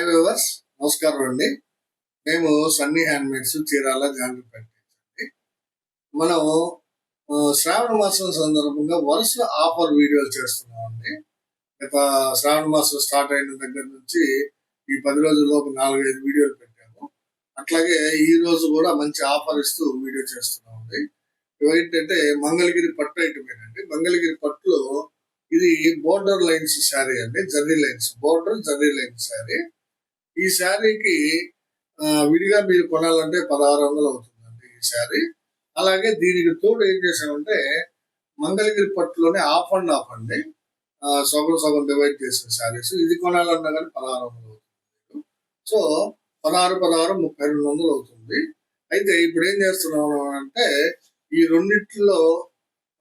Viewers, నమస్కారం అండి. మేము సన్నీ హ్యాండ్మేడ్స్ చీరాల జాంగ్రపేట. మనం శ్రావణ మాసం సందర్భంగా వరుస ఆఫర్ వీడియోలు చేస్తున్నామండి. గత శ్రావణ మాసం స్టార్ట్ అయిన దగ్గర నుంచి ఈ 10 రోజుల్లోపు 4-5 వీడియోలు పెట్టాము. అట్లాగే ఈ రోజు కూడా మంచి ఆఫర్ ఇస్తూ వీడియో చేస్తున్నామండి. ఏంటంటే మంగళగిరి పట్టు ఐటమేనండి. మంగళగిరి పట్టులో ఇది బోర్డర్ లైన్స్ శారీ అండి. Zari lines, border zari lines sari. ఈ శారీకి విడిగా మీరు కొనాలంటే 1600 అవుతుందండి ఈ శారీ. అలాగే దీనికి తోడు ఏం చేశామంటే మంగళగిరి పట్టులోనే ఆఫ్ అండ్ ఆఫ్ అండి, సగం సగం డివైడ్ చేసిన శారీస్. ఇది కొనాలన్నా కానీ 1600 అవుతుంది. సో 16 3200 అవుతుంది. అయితే ఇప్పుడు ఏం చేస్తున్నాము అంటే ఈ రెండిట్లో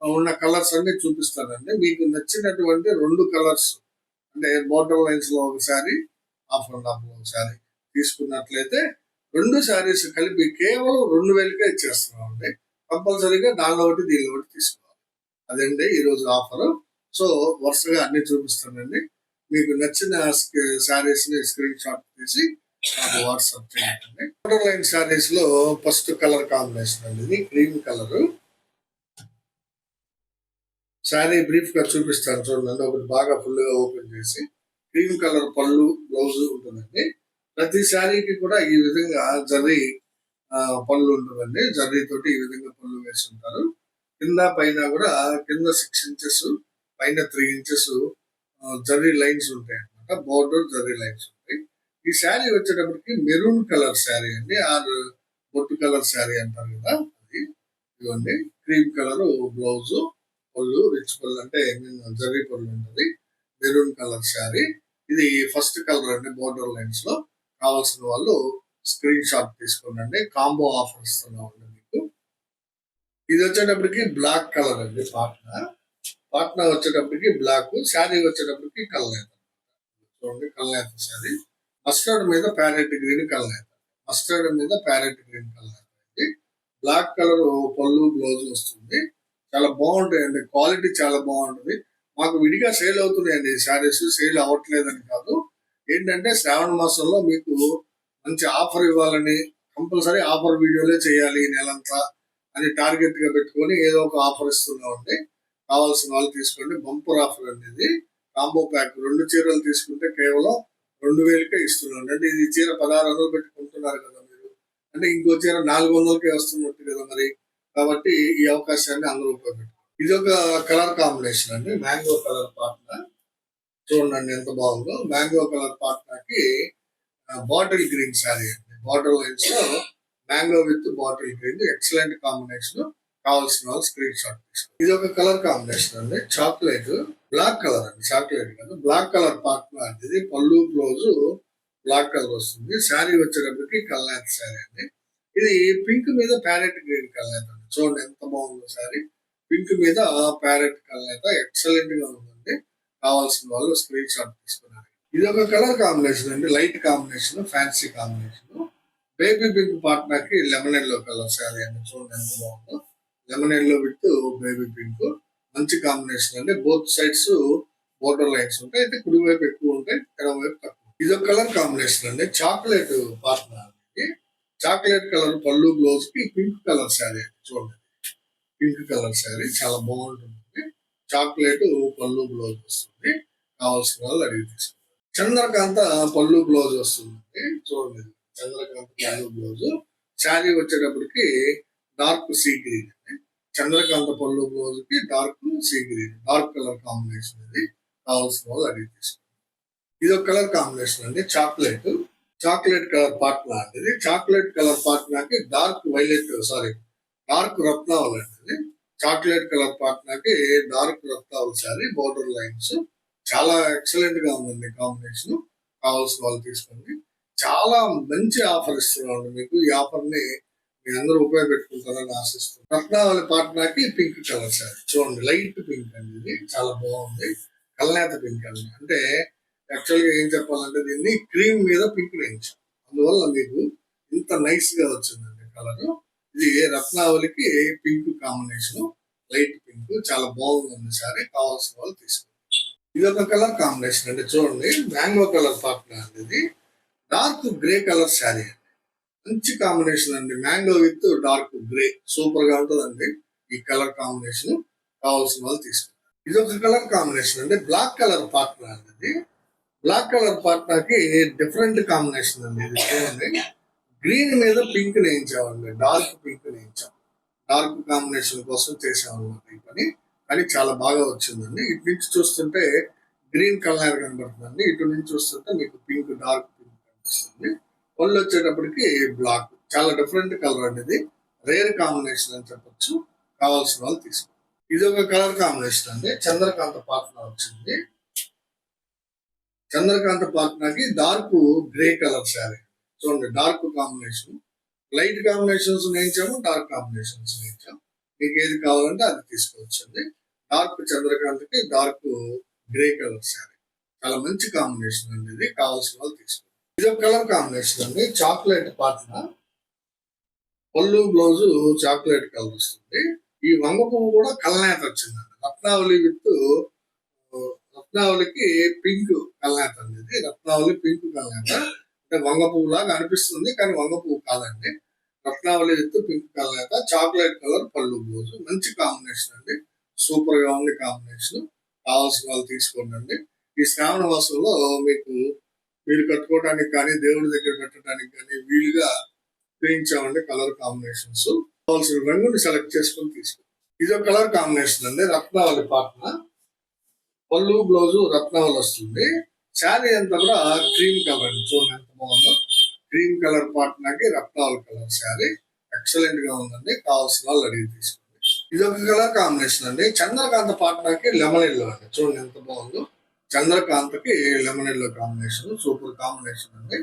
ఉన్న కలర్స్ అన్ని చూపిస్తానండి. మీకు నచ్చినటువంటి 2 కలర్స్ అంటే బోర్డర్ లైన్స్ లో ఒకసారి, ఆఫ్ అండ్ ఆఫ్ లో ఒకసారి తీసుకున్నట్లయితే 2 శారీస్ కలిపి కేవలం 2000కే ఇచ్చేస్తున్నాం అండి. కంపల్సరీగా దానిలో ఒకటి దీనిలో ఒకటి తీసుకోవాలి. అదండి ఈరోజు ఆఫర్. సో వరుసగా అన్ని చూపిస్తానండి. మీకు నచ్చిన శారీస్ ని స్క్రీన్ షాట్ తీసి నాకు వాట్సాప్ చేయండి. బోర్డర్ లైన్ శారీస్ లో ఫస్ట్ కలర్ కాంబినేషన్ అండి, ఇది క్రీమ్ కలర్. శారీ బ్రీఫ్ గా చూపిస్తాను చూడండి. ఒకటి బాగా ఫుల్ గా ఓపెన్ చేసి క్రీమ్ కలర్ పళ్ళు, బ్లౌజ్ ఉంటుందండి. ప్రతి శారీకి కూడా ఈ విధంగా జర్రీ పళ్ళు ఉంటుందండి. జర్రీ తోటి ఈ విధంగా పళ్ళు వేసి ఉంటారు. కింద పైన కూడా కింద 6 ఇంచెస్, పైన 3 ఇంచెస్ జర్రీ లైన్స్ ఉంటాయి అన్నమాట. బోర్డర్ జర్రీ లైన్స్ ఉంటాయి. ఈ శారీ వచ్చేటప్పటికి మెరూన్ కలర్ శారీ అండి, ఆర్ బొట్టు కలర్ శారీ అంటారు కదా, అది ఇవ్వండి. క్రీమ్ కలర్ బ్లౌజ్, పళ్ళు రిచ్ పళ్ళు అంటే జర్రీ పళ్ళు ఉంటుంది. Maroon colour sari. ఇది ఫస్ట్ కలర్ అండి బోర్డర్ లైన్స్ లో. కావాల్సిన వాళ్ళు స్క్రీన్ షాట్ తీసుకోండి. కాంబో ఆఫర్ ఇస్తున్నామండి మీకు. ఇది వచ్చేటప్పటికి బ్లాక్ కలర్ అండి. పాట్నా వచ్చేటప్పటికి బ్లాక్, శారీ వచ్చేటప్పటికి కల్నేత. చూడండి, కల్నేత శారీ. మస్టర్డ్ మీద ప్యారెట్ గ్రీన్ కల్నేత, మస్టర్డ్ మీద ప్యారెట్ గ్రీన్ కల్నేత అండి. బ్లాక్ కలర్ పళ్ళు, బ్లౌజ్ వస్తుంది. చాలా బాగుంటాయండి, క్వాలిటీ చాలా బాగుంటుంది. మాకు విడిగా సేల్ అవుతున్నాయండి ఈ శారీస్. సేల్ అవ్వట్లేదని కాదు, ఏంటంటే శ్రావణ మాసంలో మీకు మంచి ఆఫర్ ఇవ్వాలని, కంపల్సరీ ఆఫర్ వీడియోలే చేయాలి ఈ నెలంతా అని టార్గెట్ గా పెట్టుకొని ఏదో ఒక ఆఫర్ ఇస్తున్నామండి. కావాల్సిన వాళ్ళు తీసుకోండి. బంపర్ ఆఫర్ అండి ఇది. కాంబో ప్యాక్ 2 చీరలు తీసుకుంటే కేవలం 2000కే ఇస్తున్నాం అంటే. ఇది చీర 1600 పెట్టుకుంటున్నారు కదా మీరు, అంటే ఇంకో చీర 400కే వస్తున్నట్టు కదా మరి. కాబట్టి ఈ అవకాశాన్ని అందరూ ఉపయోగపెట్టుకోండి. ఇది ఒక కలర్ కాంబినేషన్ అండి, మ్యాంగో కలర్ పాట్నా. చూడండి ఎంత బాగుందో. మ్యాంగో కలర్ పాట్నాకి బాటిల్ గ్రీన్ శారీ అండి. బార్డర్ లైన్స్ లో mango with bottle green, excellent combination. కావాల్సిన వాళ్ళు స్క్రీన్ షాట్ తీసుకోండి. ఇది ఒక కలర్ కాంబినేషన్ అండి, చాక్లెట్ బ్లాక్ కలర్ అండి. చాక్లెట్ కాదు, బ్లాక్ కలర్ పాట్నా అండి. ఇది పళ్ళు, బ్లౌజ్ బ్లాక్ కలర్ వస్తుంది. శారీ వచ్చేటప్పటికి కల్నేత శారీ అండి. ఇది పింక్ మీద ప్యారెట్ గ్రీన్ కల్నేత అండి. చూడండి ఎంత బాగుందో శారీ. పింక్ మీద ప్యారెట్ కల్నేత ఎక్సలెంట్ గా ఉందండి. కావాల్సిన వాళ్ళు స్క్రీన్ షాట్ తీసుకున్నారు. ఇది ఒక కలర్ కాంబినేషన్ అండి, light combination, fancy combination. Baby pink పాట్నాకి లెమన్ ఎల్లో కలర్ శారీ అండి. చూడండి ఎంత బాగుందో. Lemon yellow with baby pink, మంచి కాంబినేషన్ అండి. బోత్ సైడ్స్ బోర్డర్ లైన్స్ ఉంటాయి. అయితే కుడి వైపు ఎక్కువ ఉంటాయి, ఎడమ వైపు తక్కువ. ఇది ఒక కలర్ కాంబినేషన్ అండి, చాక్లెట్ పాట్నా. చాక్లెట్ కలర్ పళ్ళు, బ్లౌజ్ కి పింక్ కలర్ శారీ అండి. చూడండి పింక్ కలర్ శారీ చాలా బాగుంటుంది. చాక్లెట్ పళ్ళు, బ్లౌజ్ వస్తుంది. కావాల్సిన వాళ్ళు అడిగి తీసుకుంటారు. చంద్రకాంత పళ్ళు, బ్లౌజ్ వస్తుంది. చూడండి చంద్రకాంత పళ్ళు, బ్లౌజ్. శారీ వచ్చేటప్పటికి డార్క్ సీ గ్రీన్ అండి. చంద్రకాంత పళ్ళు, బ్లౌజ్ కి dark sea green, dark colour combination. ఇది కావాల్సిన వాళ్ళు అడిగి తీసుకుంటారు. ఇది ఒక కలర్ కాంబినేషన్ అండి, చాక్లెట్. చాక్లెట్ కలర్ పాట్నా అండి. ఇది చాక్లెట్ కలర్ పాట్నాకి డార్క్ వైలెట్, డార్క్ రత్నావళి అండి. చాక్లెట్ కలర్ పాట్నాకి డార్క్ రత్నావళి శారీ, బోర్డర్ లైన్స్. చాలా ఎక్సలెంట్ గా ఉందండి కాంబినేషన్. కావాల్సిన వాళ్ళు తీసుకోండి. చాలా మంచి ఆఫర్ ఇస్తున్నాం మీకు. ఈ ఆఫర్ ని మీ అందరూ ఉపయోగపెట్టుకుంటారని ఆశిస్తున్నాను. రత్నావళి పాట్నాకి పింక్ కలర్ శారీ. చూడండి లైట్ పింక్ అండి, ఇది చాలా బాగుంది. కల్నేత పింక్ అండి. అంటే యాక్చువల్ గా ఏం చెప్పాలంటే దీన్ని క్రీమ్ మీద పింక్ వేయించాం, అందువల్ల మీకు ఇంత నైస్ గా వచ్చిందండి కలర్. ఇది రత్నావళికి పింక్ కాంబినేషన్, లైట్ పింక్, చాలా బాగుందండి శారీ. కావాల్సిన వాళ్ళు తీసుకోండి. ఇది ఒక కలర్ కాంబినేషన్ అండి. చూడండి మ్యాంగో కలర్ పాట్నా అండి. ఇది డార్క్ గ్రే కలర్ శారీ అండి. మంచి కాంబినేషన్ అండి. Mango with dark grey super గా ఉంటుందండి. ఈ కలర్ కాంబినేషన్ కావాల్సిన వాళ్ళు తీసుకుంటారు. ఇది ఒక కలర్ కాంబినేషన్ అండి. బ్లాక్ కలర్ పార్ట్నర్ అండి ఇది. బ్లాక్ కలర్ పార్ట్నర్ కి డిఫరెంట్ కాంబినేషన్ అండి. ఇది చూడండి, గ్రీన్ మీద పింక్ నేయించామండి. డార్క్ పింక్ నేయించాం. డార్క్ కాంబినేషన్ కోసం చేసామన్నమాట ఈ పని. కానీ చాలా బాగా వచ్చిందండి. ఇటు నుంచి చూస్తుంటే గ్రీన్ కలర్ కనబడుతుందండి. ఇటు నుంచి చూస్తుంటే మీకు పింక్, డార్క్ పింక్ కనిపిస్తుంది. పళ్ళు వచ్చేటప్పటికి బ్లాక్. చాలా డిఫరెంట్ కలర్ అండి ఇది. రేర్ కాంబినేషన్ అని చెప్పొచ్చు. కావాల్సిన వాళ్ళు తీసుకోండి. ఇది ఒక కలర్ కాంబినేషన్ అండి. చంద్రకాంత పార్ట్నర్ వచ్చింది. చంద్రకాంత పార్ట్నర్కి డార్క్ గ్రే కలర్ శారీ. చూడండి, డార్క్ కాంబినేషన్. లైట్ కాంబినేషన్స్ నేర్చాము, డార్క్ కాంబినేషన్స్ నేర్చాము. మీకు ఏది కావాలంటే అది తీసుకోవచ్చండి. డార్క్ చంద్రకాంతకి డార్క్ గ్రే కలర్ శారీ. చాలా మంచి కాంబినేషన్ అండి ఇది. కావాల్సిన వాళ్ళు తీసుకోండి. ఇది ఒక కలర్ కాంబినేషన్ అండి. Chocolate partner. పళ్ళు బ్లౌజ్ చాక్లెట్ కలర్ వస్తుంది. ఈ వంగ పువ్వు కూడా కలనేత వచ్చిందండి. రత్నావళికి పింక్ కలనేత అండి ఇది. రత్నావళి పింక్ కలనేత. అంటే వంగ పువ్వు లాగా అనిపిస్తుంది, కానీ వంగ పువ్వు కాదండి. రత్నావళి విత్ పింక్ కలనేత, చాక్లెట్ కలర్ పళ్ళు బ్లౌజ్. మంచి కాంబినేషన్ అండి. సూపర్ గా ఉంది కాంబినేషన్. కావాల్సిన వాళ్ళు తీసుకోండి. ఈ శ్రావణ మాసంలో మీరు కట్టుకోవడానికి కానీ, దేవుడి దగ్గర పెట్టడానికి కానీ వీలుగా వేయించామండి కలర్ కాంబినేషన్స్. కావాల్సిన రంగుని సెలెక్ట్ చేసుకొని తీసుకోండి. ఇది ఒక కలర్ కాంబినేషన్ అండి. రత్నావళి పార్ట్నర్. పళ్ళు బ్లౌజ్ రత్నావళి వస్తుంది. శారీ అంతా కూడా క్రీమ్ కలర్ అండి. చూడండి ఎంత బాగుందో. క్రీమ్ కలర్ పార్ట్నర్కి రత్నావళి కలర్ శారీ ఎక్సలెంట్ గా ఉందండి. కావాల్సిన వాళ్ళు అడిగి తీసుకోండి. ఇది ఒక కలర్ కాంబినేషన్ అండి. చంద్రకాంత పార్ట్నర్కి లెమన్ ఎల్లో అండి. చూడండి ఎంత బాగుందో. చంద్రకాంతకి lemon yellow combination super combination అండి.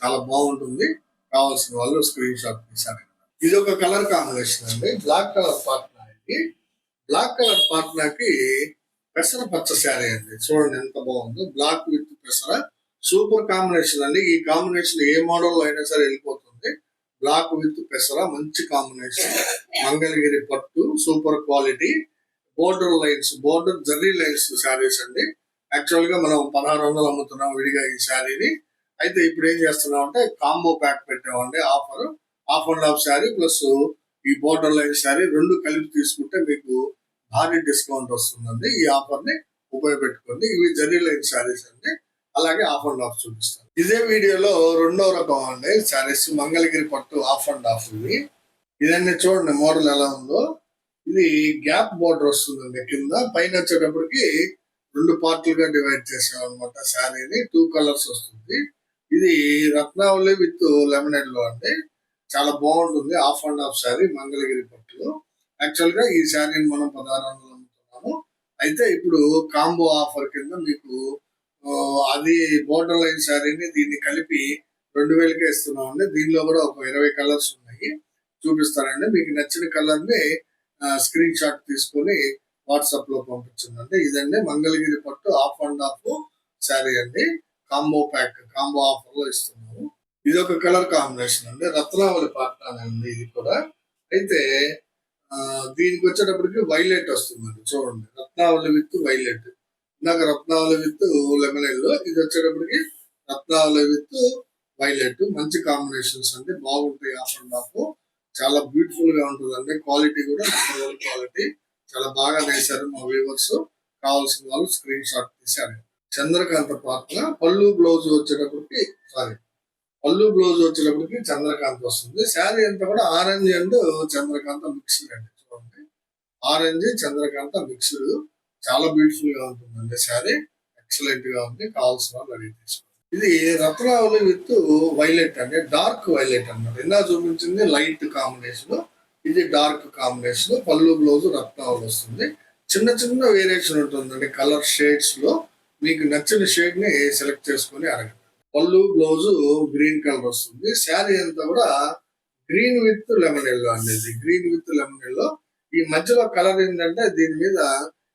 చాలా బాగుంటుంది. కావాల్సిన వాళ్ళు స్క్రీన్ షాట్ తీసారు. ఇది ఒక కలర్ కాంబినేషన్ అండి. బ్లాక్ కలర్ పార్ట్నర్ కి, బ్లాక్ కలర్ పార్ట్నర్ కి పెసర పచ్చ శారీ అండి. చూడండి ఎంత బాగుందో. బ్లాక్ విత్ పెసర సూపర్ కాంబినేషన్ అండి. ఈ కాంబినేషన్ ఏ మోడల్ అయినా సరే వెళ్ళిపోతుంది. బ్లాక్ విత్ పెసర మంచి కాంబినేషన్. మంగళగిరి పట్టు super quality. Border zari lines saris అండి. యాక్చువల్ గా మనం 1600 అమ్ముతున్నాం విడిగా ఈ శారీని. అయితే ఇప్పుడు ఏం చేస్తున్నాం అంటే కాంబో ప్యాక్ పెట్టామండి. Half and half sari plus ఈ బోర్డర్ లైన్ శారీ రెండు కలిపి తీసుకుంటే మీకు భారీ డిస్కౌంట్ వస్తుందండి. ఈ ఆఫర్ ని ఉపయోగపెట్టుకోండి. ఇవి జరీ లైన్ శారీస్ అండి. అలాగే హాఫ్ అండ్ హాఫ్ చూపిస్తాను. ఇదే వీడియోలో రెండవ రకం అండి శారీస్. మంగళగిరి పట్టు హాఫ్ అండ్ హాఫ్. ఇదన్నీ చూడండి మోడల్ ఎలా ఉందో. ఇది గ్యాప్ బోర్డర్ వస్తుందండి. కింద పైన వచ్చేటప్పటికి రెండు పార్ట్లుగా డివైడ్ చేసాం అనమాట. శారీని 2 కలర్స్ వస్తుంది. ఇది రత్నావళి విత్ లెమన్ ఎల్లో అండి. చాలా బాగుంటుంది. Half and half sari Mangalagiri పట్టులో. యాక్చువల్ గా ఈ శారీని మనం 1600 అమ్ముతున్నాము. అయితే ఇప్పుడు కాంబో ఆఫర్ కింద మీకు అది బోర్డర్ లైన్ శారీని దీన్ని కలిపి 2000కే ఇస్తున్నామండి. దీనిలో కూడా ఒక 20 కలర్స్ ఉన్నాయి. చూపిస్తానండి. మీకు నచ్చిన కలర్ ని స్క్రీన్ షాట్ తీసుకొని వాట్సాప్ లో పంపించండి. ఇదండి మంగళగిరి పట్టు హాఫ్ అండ్ హాఫ్ శారీ అండి. కాంబో ఆఫర్ లో ఇస్తున్నాము. ఇది ఒక కలర్ కాంబినేషన్ అండి. రత్నావళి పార్ట్నర్ అండి ఇది కూడా. అయితే దీనికి వచ్చేటప్పటికి వైలెట్ వస్తుందండి. చూడండి, రత్నావళి విత్ వైలెట్. ఇందాక రత్నావళి విత్ లెమన్ ఎల్లో, ఇది వచ్చేటప్పటికి రత్నావళి విత్ వైలెట్. మంచి కాంబినేషన్స్ అండి. బాగుంటాయి. హాఫ్ అండ్ హాఫ్ చాలా బ్యూటిఫుల్ గా ఉంటుందండి. క్వాలిటీ కూడా నెంబర్ 1 క్వాలిటీ. చాలా బాగా వేశారు మా వ్యూవర్స్. కావాల్సిన వాళ్ళు స్క్రీన్ షాట్ తీశారు. చంద్రకాంత పార్ట్నర్. పళ్ళు బ్లౌజ్ వచ్చేటప్పటికి చంద్రకాంత వస్తుంది. శారీ అంతా కూడా ఆరెంజ్ అండ్ చంద్రకాంత మిక్స్డ్ అండి. చూడండి, ఆరెంజ్ చంద్రకాంత మిక్స్డ్. చాలా బ్యూటిఫుల్ గా ఉంటుందండి. శారీ ఎక్సలెంట్ గా ఉంది. కావాల్సిన వాళ్ళు అడిగి తీసుకోండి. ఇది రత్నావళి విత్ వైలెట్ అండి. డార్క్ వైలెట్ అన్నమాట. ఇందా చూపించింది లైట్ కాంబినేషన్, ఇది డార్క్ కాంబినేషన్. పళ్ళు బ్లౌజ్ రత్నావళి వస్తుంది. చిన్న చిన్న వేరియేషన్ ఉంటుందండి కలర్ షేడ్స్ లో. మీకు నచ్చిన షేడ్ ని సెలెక్ట్ చేసుకొని అడగండి. పళ్ళు బ్లౌజ్ గ్రీన్ కలర్ వస్తుంది. శారీ అంతా కూడా గ్రీన్ విత్ లెమన్ ఎల్లో అండి. ఇది గ్రీన్ విత్ లెమన్ ఎల్లో. ఈ మధ్యలో కలర్ ఏంటంటే దీని మీద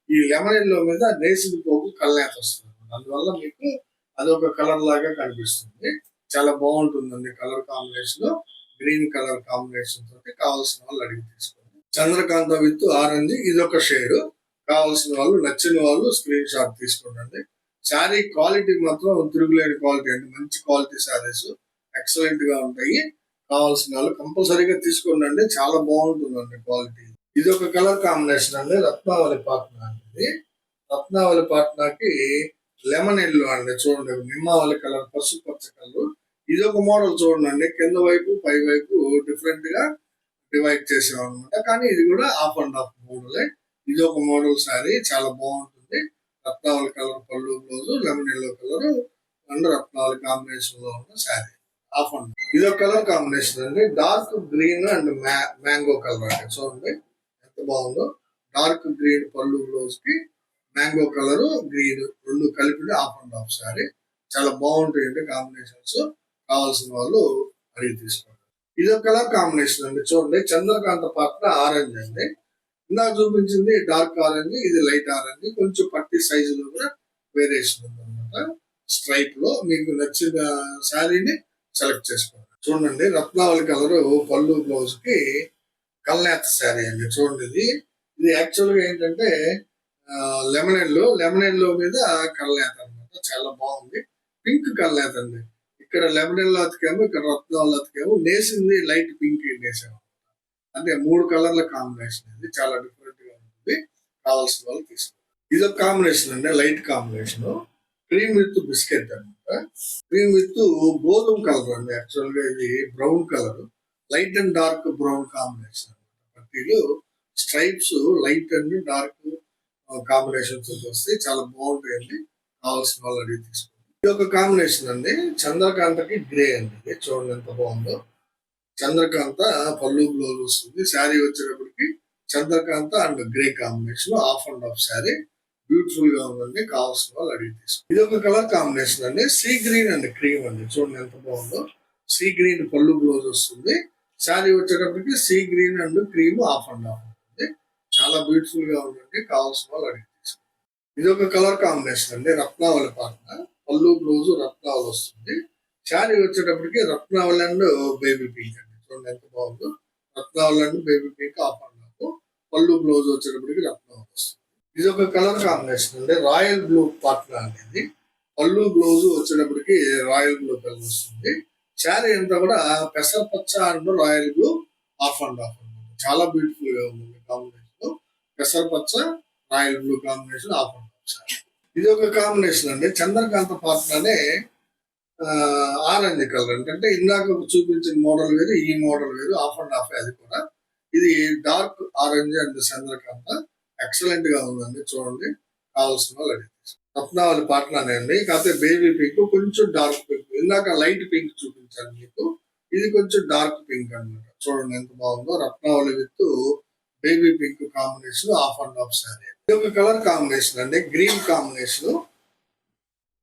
ఈ లెమన్ ఎల్లో మీద నేసిన పోగు కలనేత వస్తుంది. అందువల్ల మీకు అదొక కలర్ లాగా కనిపిస్తుంది. చాలా బాగుంటుందండి colour combination. Green colour combination తోటి. కావాల్సిన వాళ్ళు అడిగి తీసుకోండి. చంద్రకాంత విత్ ఆరెంజ్, ఇదొక షేడ్. కావాల్సిన వాళ్ళు నచ్చిన వాళ్ళు స్క్రీన్ షాట్ తీసుకోండి. శారీ క్వాలిటీ మాత్రం తిరుగులేని క్వాలిటీ అండి. మంచి క్వాలిటీ శారీస్ ఎక్సలెంట్ గా ఉంటాయి. కావాల్సిన వాళ్ళు కంపల్సరీగా తీసుకోండి, చాలా బాగుంటుందండి క్వాలిటీ. ఇది ఒక కలర్ కాంబినేషన్ అండి, రత్నావళి పాట్నా అండి. రత్నావళి పాట్నాకి లెమన్ ఎల్లో అండి, చూడండి నిమ్మావళి కలర్, పసుపు పచ్చ కలర్. ఇది ఒక మోడల్ చూడండి, కింద వైపు పై వైపు డిఫరెంట్ గా డివైడ్ చేసాం అనమాట. కానీ ఇది కూడా ఆఫ్ అండ్ ఆఫ్ మోడలే. ఇది ఒక మోడల్ శారీ, చాలా బాగుంటుంది. రత్నావళి కలర్ పళ్ళు blouse, lemon yellow colour and రత్నావళి కాంబినేషన్ లో ఉన్న శారీ ఆఫ్ అండ్. ఇది ఒక కలర్ కాంబినేషన్ అండి, dark green and mango colour అండి. చూడండి ఎంత బాగుందో. డార్క్ గ్రీన్ పళ్ళు బ్లౌజ్ కి మ్యాంగో కలర్ గ్రీన్ రెండు కలిపి ఆఫ్ అండ్ ఆఫ్ శారీ. చాలా బాగుంటాయండి కాంబినేషన్స్. కావాల్సిన వాళ్ళు అడిగి తీసుకోండి. ఇది ఒక కలర్ కాంబినేషన్ అండి, చూడండి చంద్రకాంత పాత్ర ఆరెంజ్ అండి. ఇందాక చూపించింది డార్క్ ఆరెంజ్, ఇది లైట్ ఆరెంజ్. కొంచెం పట్టి సైజులో కూడా వేరియేషన్ ఉంది అనమాట. స్ట్రైప్ లో మీకు నచ్చిన శారీని సెలెక్ట్ చేసుకోండి. చూడండి రత్నావళి కలర్ పళ్ళు బ్లౌజ్ కి కల్నేత శారీ అండి. చూడండి ఇది యాక్చువల్ గా ఏంటంటే లెమన్ ఎల్లో మీద కల్నేత అనమాట. చాలా బాగుంది. పింక్ కల్నేత అండి. ఇక్కడ లెమన్ ఎల్లో అతికేమో, ఇక్కడ రత్నావళి అతికేమో. నేసింది లైట్ పింక్ నేసాము. అంటే 3 కలర్ల కాంబినేషన్ ఇది, చాలా డిఫరెంట్ గా ఉంటుంది. కావాల్సిన వాళ్ళు తీసుకోండి. ఇది ఒక కాంబినేషన్ అండి, light combination. Cream with biscuit అనమాట. క్రీమ్ విత్ గోధుమ కలర్ అండి. యాక్చువల్ గా ఇది brown colour, light and dark brown combination అనమాట. పట్టీలు stripes light and dark combinations వస్తాయి, చాలా బాగుంటాయండి. కావాల్సిన వాళ్ళు అడిగి తీసుకోండి. ఇది ఒక కాంబినేషన్ అండి, చంద్రకాంతకి గ్రే అండి. ఇది చూడండి ఎంత బాగుందో. చంద్రకాంత పళ్ళు బ్లౌజ్ వస్తుంది. శారీ వచ్చేటప్పటికి Chandrakanta and grey combination half and half sari. Beautiful గా ఉందండి. కావాల్సిన వాళ్ళు అడిగి తీసుకోండి. ఇది ఒక కలర్ కాంబినేషన్ అండి, సీ గ్రీన్ అండ్ క్రీమ్ అండి. చూడండి ఎంత బాగుందో. సీ గ్రీన్ పళ్ళు బ్లౌజ్ వస్తుంది. శారీ వచ్చేటప్పటికి sea green and cream of and of ఉంటుంది. చాలా బ్యూటిఫుల్ గా ఉందండి. కావాల్సిన వాళ్ళు అడిగి తీసుకోండి. ఇది ఒక కలర్ కాంబినేషన్ అండి, రత్నావళి పాత్ర పళ్ళు బ్లౌజ్ రత్నావళి వస్తుంది. శారీ వచ్చేటప్పటికి రత్నావళి అండ్ బేబీ పింక్ అండి. చూడండి ఎంత బాగుందో. రత్నావళి and baby pink half and half. పళ్ళు బ్లౌజ్ వచ్చేటప్పటికి రత్నావళి వస్తుంది. ఇది ఒక కలర్ కాంబినేషన్ అండి, రాయల్ బ్లూ పాట్నా అనేది. పళ్ళు బ్లౌజ్ వచ్చేటప్పటికి రాయల్ బ్లూ కలర్ వస్తుంది. శారీ అంతా కూడా పెసరపచ్చ and royal blue half and half అనమాట. చాలా బ్యూటిఫుల్ గా ఉంది కాంబినేషన్. పెసరపచ్చ royal blue combination half and half sari. ఇది ఒక కాంబినేషన్ అండి, చంద్రకాంత పాత్రనే ఆరెంజ్ కలర్. అంటే ఇందాక చూపించిన మోడల్ వేరు, ఈ మోడల్ వేరు, ఆఫ్ అండ్ ఆఫ్. అది కూడా ఇది dark orange and Chandrakanta excellent గా ఉందండి. చూడండి కావాల్సిన వాళ్ళు అడిగి రత్నావళి పాటలానే అండి, కాకపోతే బేబీ పింక్ కొంచెం డార్క్ పింక్. ఇందాక లైట్ పింక్ చూపించాను మీకు, ఇది కొంచెం డార్క్ పింక్ అనమాట. చూడండి ఎంత బాగుందో. రత్నావళి with baby pink combination half and half sari. ఇది ఒక కలర్ కాంబినేషన్ అండి, గ్రీన్ కాంబినేషన్.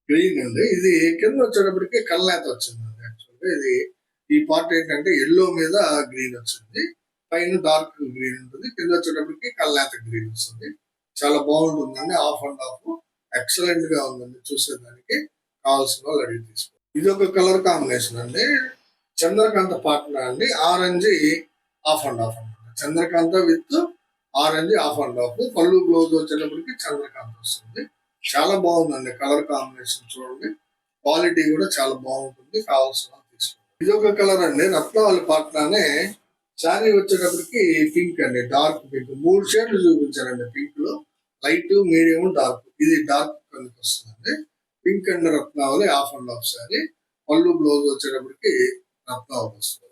గ్రీన్ అండి, ఇది కింద వచ్చేటప్పటికి కల్నేత వచ్చిందండి. యాక్చువల్గా ఇది ఈ పార్ట్ ఏంటంటే ఎల్లో మీద గ్రీన్ వచ్చింది, పైన డార్క్ గ్రీన్ ఉంటుంది, కింద వచ్చేటప్పటికి కల్నేత గ్రీన్ వస్తుంది. చాలా బాగుంటుందండి. ఆఫ్ అండ్ ఆఫ్ ఎక్సలెంట్ గా ఉందండి. చూసేదానికి కావాల్సిన వాళ్ళు అడిగి తీసుకోండి. ఇది ఒక కలర్ కాంబినేషన్ అండి, చంద్రకాంత పాట్నా అండి. ఆరెంజ్ ఆఫ్ అండ్ ఆఫ్ అనమాట. Chandrakanta with orange of and half. పళ్ళు బ్లౌజ్ వచ్చేటప్పటికి చంద్రకాంత వస్తుంది. చాలా బాగుందండి కలర్ కాంబినేషన్. చూడండి క్వాలిటీ కూడా చాలా బాగుంటుంది. కావాల్సిన తీసుకోండి. ఇది ఒక కలర్ అండి, రత్నావళి పాట్నానే. శారీ వచ్చేటప్పటికి పింక్ అండి, డార్క్ పింక్. 3 షేడ్లు చూపించారండి పింక్ లో, లైట్, మీడియం, డార్క్. ఇది డార్క్ కలర్ వస్తుందండి. పింక్ అండ్ రత్నావళి ఆఫ్ అండ్ ఆఫ్ శారీ. పళ్ళు బ్లౌజ్ వచ్చేటప్పటికి రత్నావళి వస్తుంది.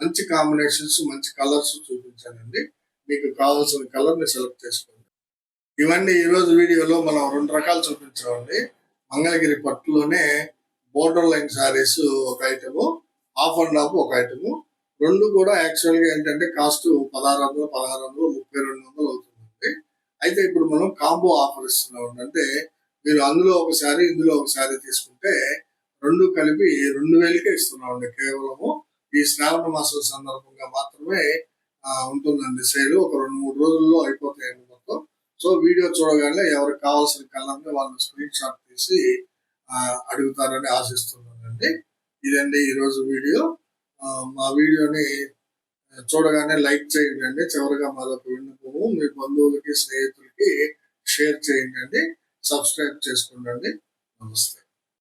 మంచి కాంబినేషన్స్, మంచి కలర్స్ చూపించానండి. మీకు కావాల్సిన కలర్ ని సెలెక్ట్ చేసుకోండి. ఇవన్నీ ఈ రోజు వీడియోలో మనం 2 రకాలు చూపించామండి. మంగళగిరి పట్టులోనే బోర్డర్ లైన్ శారీస్ ఒక ఐటము, ఆఫ్ అండ్ ఆఫ్ ఒక ఐటము. రెండు కూడా యాక్చువల్ గా ఏంటంటే కాస్ట్ 1600, 1600, 3200 అవుతుందండి. అయితే ఇప్పుడు మనం కాంబో ఆఫర్ ఇస్తున్నాం. అంటే మీరు అందులో ఒక శారీ, ఇందులో ఒక శారీ తీసుకుంటే రెండు కలిపి 2000కే ఇస్తున్నామండి. కేవలము ఈ శ్రావణ మాసం సందర్భంగా మాత్రమే ఉంటుందండి సేల్. ఒక 2-3 రోజుల్లో అయిపోతాయండి మొత్తం. సో వీడియో చూడగానే ఎవరికి కావాల్సిన కలర్ని వాళ్ళు స్క్రీన్ షాట్ తీసి అడుగుతారని ఆశిస్తున్నానండి. ఇదండి ఈరోజు వీడియో. మా వీడియోని చూడగానే లైక్ చేయండి. చివరిగా మరొక విన్నపము, మీ బంధువులకి, స్నేహితులకి షేర్ చేయండి. సబ్స్క్రైబ్ చేసుకోండి. నమస్తే.